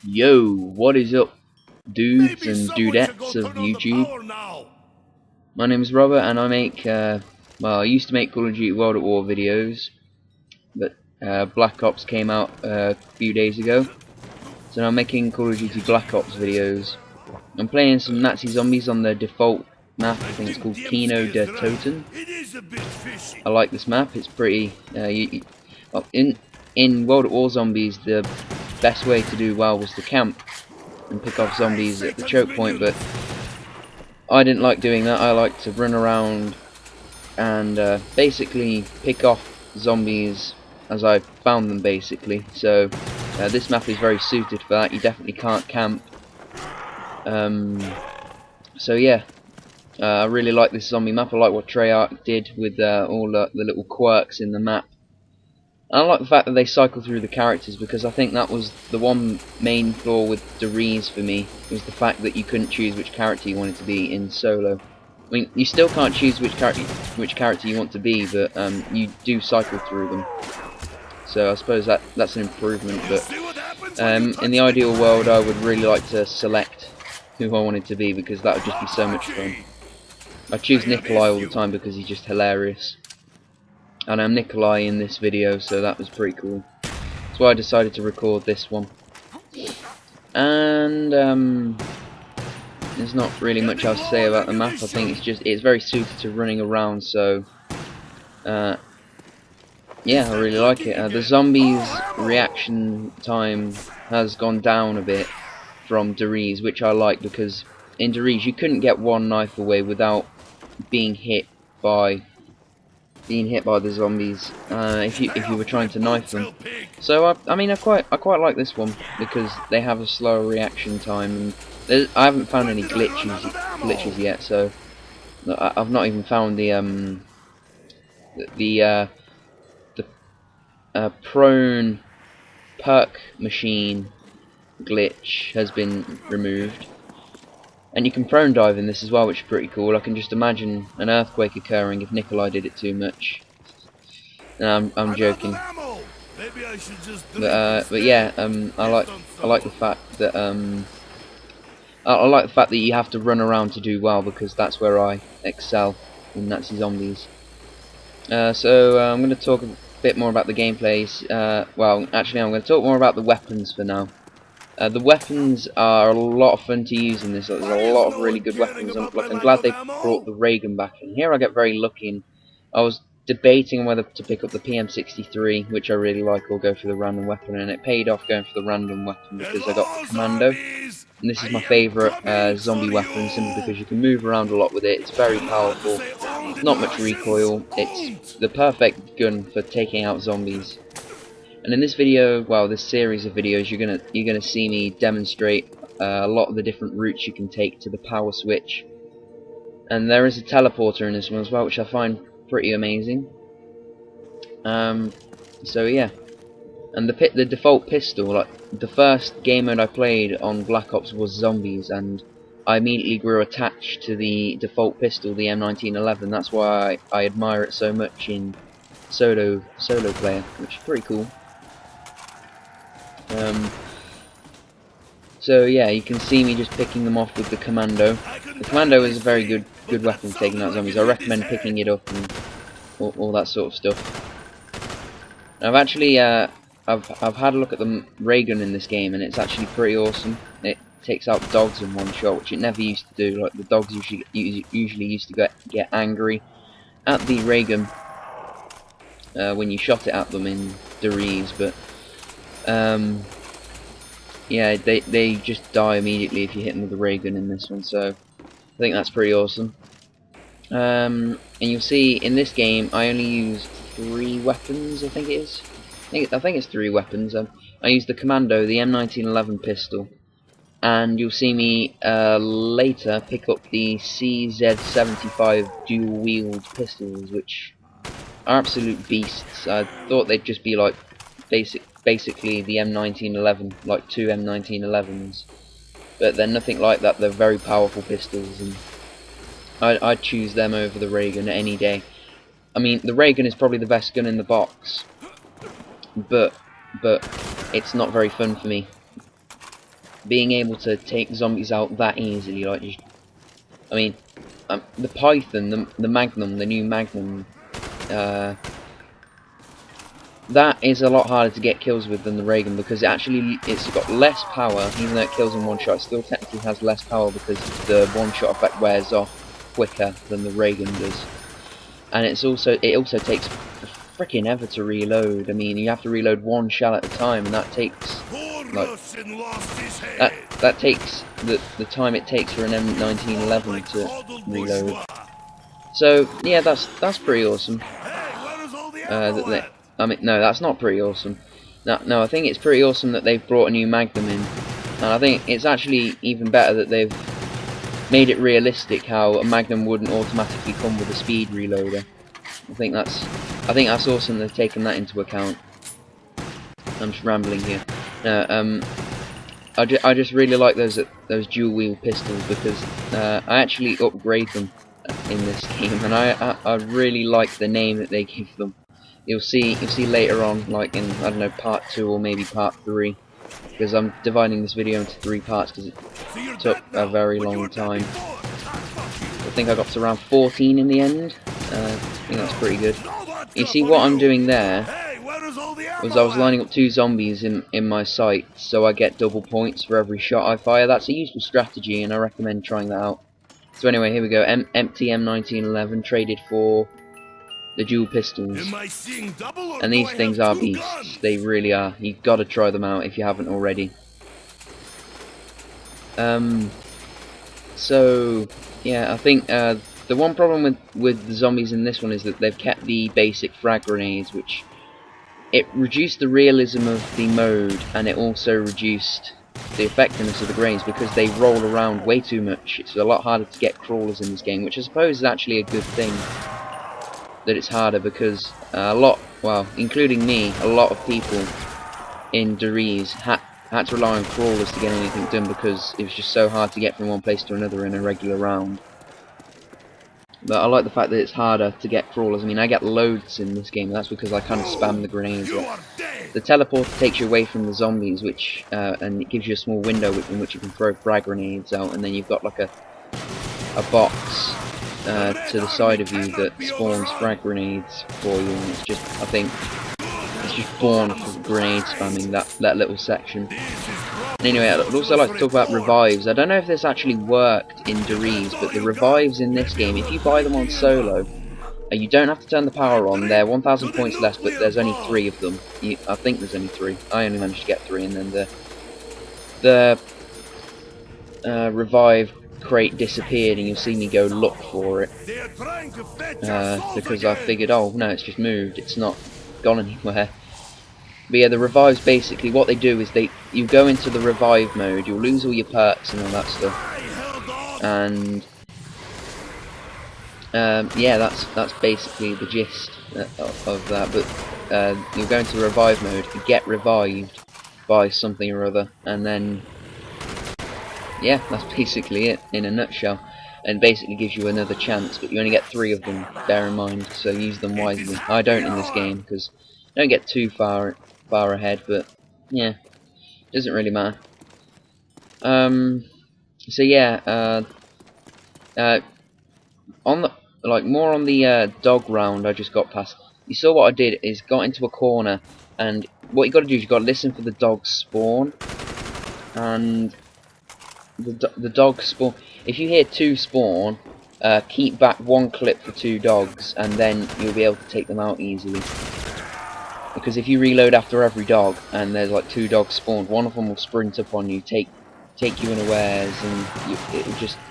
Yo, what is up, dudes and dudettes of YouTube? My name is Robert, and I make, well, I used to make Call of Duty World at War videos, but Black Ops came out a few days ago, so now I'm making Call of Duty Black Ops videos. I'm playing some Nazi zombies on the default map. I think it's called Kino der Toten. I like this map. It's pretty. Well, in World at War zombies, the best way to do well was to camp and pick off zombies at the choke point, but I didn't like doing that. I like to run around and basically pick off zombies as I found them, basically. So this map is very suited for that. You definitely can't camp. So yeah, I really like this zombie map. I like what Treyarch did with all the little quirks in the map. And I like the fact that they cycle through the characters, because I think that was the one main flaw with Deriz for me, was the fact that you couldn't choose which character you wanted to be in solo. I mean, you still can't choose which character you want to be, but you do cycle through them. So I suppose that's an improvement. But in the ideal world, I would really like to select who I wanted to be, because that would just be so much fun. I choose Nikolai all the time because he's just hilarious. And I'm Nikolai in this video, so that was pretty cool. That's why I decided to record this one. And there's not really much else to say about the map. I think it's very suited to running around, so yeah, I really like it. The zombies' reaction time has gone down a bit from Deriz, which I like, because in Deriz you couldn't get one knife away without being hit by the zombies if you were trying to knife them. So I mean I quite like this one, because they have a slower reaction time, and I haven't found any glitches yet. So I've not even found the prone perk machine glitch has been removed. And you can prone dive in this as well, which is pretty cool. I can just imagine an earthquake occurring if Nikolai did it too much. No, I'm joking. But yeah, I like the fact that I like the fact that you have to run around to do well, because that's where I excel in Nazi zombies. So I'm going to talk a bit more about the gameplays. Well, actually, I'm going to talk more about the weapons for now. The weapons are a lot of fun to use in this. There's a lot of really good weapons. I'm glad they brought the ray gun back. And here I get very lucky. And I was debating whether to pick up the PM63, which I really like, or go for the random weapon. And it paid off going for the random weapon, because I got the commando. And this is my favourite zombie weapon, simply because you can move around a lot with it. It's very powerful. Not much recoil. It's the perfect gun for taking out zombies. And in this video, well, this series of videos, you're gonna see me demonstrate a lot of the different routes you can take to the power switch. And there is a teleporter in this one as well, which I find pretty amazing. So yeah, and the default pistol, like the first game mode I played on Black Ops was zombies, and I immediately grew attached to the default pistol, the M1911. That's why I admire it so much in solo player, which is pretty cool. So yeah, you can see me just picking them off with the commando. The commando is a very good weapon for taking out zombies. I recommend picking it up and all that sort of stuff. I've actually I've had a look at the ray gun in this game, and it's actually pretty awesome. It takes out dogs in one shot, which it never used to do. Like, the dogs usually used to get angry at the ray gun when you shot it at them in Deriz, but yeah, they just die immediately if you hit them with the ray gun in this one, so I think that's pretty awesome. And you'll see in this game I only use 3 weapons, I think it is. I think it's 3 weapons. I use the commando, the M1911 pistol, and you'll see me later pick up the CZ75 dual-wield pistols, which are absolute beasts. I thought they'd just be like basically the M1911, like 2 M1911s, but they're nothing like that. They're very powerful pistols, and I'd choose them over the ray gun any day. I mean, the ray gun is probably the best gun in the box, but it's not very fun for me. being able to take zombies out that easily, like, I mean, the Python, the Magnum, the new Magnum, that is a lot harder to get kills with than the ray gun, because it's got less power. Even though it kills in one shot, it still technically has less power because the one shot effect wears off quicker than the ray gun does. And it also takes freaking ever to reload. I mean, you have to reload one shell at a time, and that takes like that takes the time it takes for an M1911 to reload. So yeah, that's pretty awesome. I mean, no, that's not pretty awesome. No, I think it's pretty awesome that they've brought a new Magnum in, and I think it's actually even better that they've made it realistic how a Magnum wouldn't automatically come with a speed reloader. I think that's awesome they've taken that into account. I'm just rambling here. I just really like those dual wheel pistols, because I actually upgrade them in this game, and I really like the name that they give them. You'll see later on, like in, I don't know, part 2 or maybe part 3, because I'm dividing this video into 3 parts because it took a very long time. I think I got to around 14 in the end. I think that's pretty good. You see what I'm doing there was I was lining up 2 zombies in my sight, so I get double points for every shot I fire. That's a useful strategy, and I recommend trying that out. So anyway, here we go. Empty M1911 traded for the dual pistols, and these things are beasts. They really are. You've got to try them out if you haven't already. So yeah, I think the one problem with the zombies in this one is that they've kept the basic frag grenades, which it reduced the realism of the mode, and it also reduced the effectiveness of the grenades because they roll around way too much. It's a lot harder to get crawlers in this game, which I suppose is actually a good thing. That it's harder, because well, including me, a lot of people in Deriz had to rely on crawlers to get anything done, because it was just so hard to get from one place to another in a regular round. But I like the fact that it's harder to get crawlers. I mean, I get loads in this game, and that's because I kind of spam the grenades. The teleporter takes you away from the zombies, which and it gives you a small window in which you can throw frag grenades out, and then you've got like a box to the side of you that spawns frag grenades for you, and it's just, I think, it's just born for grenade spamming, that little section. And anyway, I'd also like to talk about revives. I don't know if this actually worked in Deriz, but the revives in this game, if you buy them on solo, you don't have to turn the power on. They're 1,000 points less, but there's only 3 of them. I think there's only 3. I only managed to get 3, and then the revive crate disappeared, and you'll see me go look for it, because I figured, oh no, it's just moved, it's not gone anywhere. But yeah, the revives, basically what they do is you go into the revive mode, you'll lose all your perks and all that stuff, and yeah, that's basically the gist of that. But you'll go into revive mode, you get revived by something or other, and then yeah, that's basically it in a nutshell, and basically gives you another chance, but you only get 3 of them, bear in mind, so use them wisely. I don't in this game, because I don't get too far ahead, but yeah, doesn't really matter. So yeah, on the more on the dog round I just got past, you saw what I did is got into a corner, and what you got to do is you got to listen for the dogs spawn, and the dogs spawn. If you hear 2 spawn, keep back 1 clip for 2 dogs, and then you'll be able to take them out easily. Because if you reload after every dog and there's like 2 dogs spawned, one of them will sprint up on you, take you unawares, and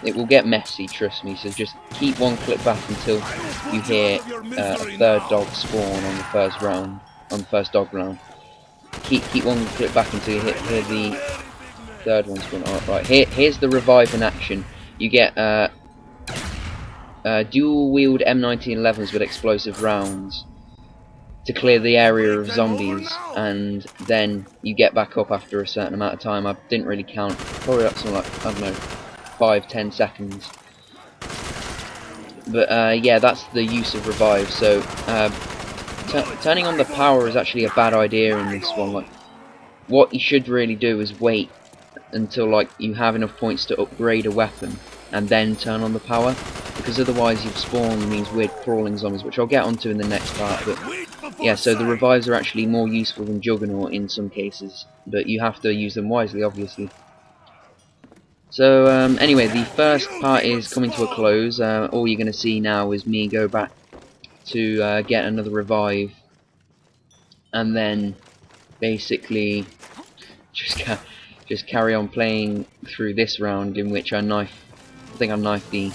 it will get messy, trust me. So just keep 1 clip back until you hear a 3rd dog spawn on the first round, on the first dog round. Keep 1 clip back until you hear the 3rd one spawn. Right, here's the revive in action. You get dual wield M1911s with explosive rounds to clear the area of zombies, and then you get back up after a certain amount of time. I didn't really count, probably up something like, I don't know, 5-10 seconds. But yeah, that's the use of revive. So turning on the power is actually a bad idea in this one. Like, what you should really do is wait until like you have enough points to upgrade a weapon and then turn on the power, because otherwise you've spawned these weird crawling zombies, which I'll get onto in the next part. But yeah, so the revives are actually more useful than Juggernaut in some cases, but you have to use them wisely, obviously. So anyway, the first part is coming to a close. All you're going to see now is me go back to get another revive, and then basically just carry on playing through this round, in which I think I knifed the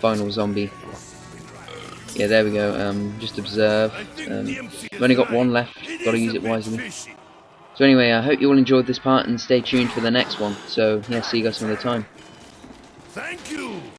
final zombie. Yeah, there we go. Just observe. I've only got one left. Got to use it wisely. So anyway, I hope you all enjoyed this part and stay tuned for the next one. So yeah, see you guys some other time. Thank you.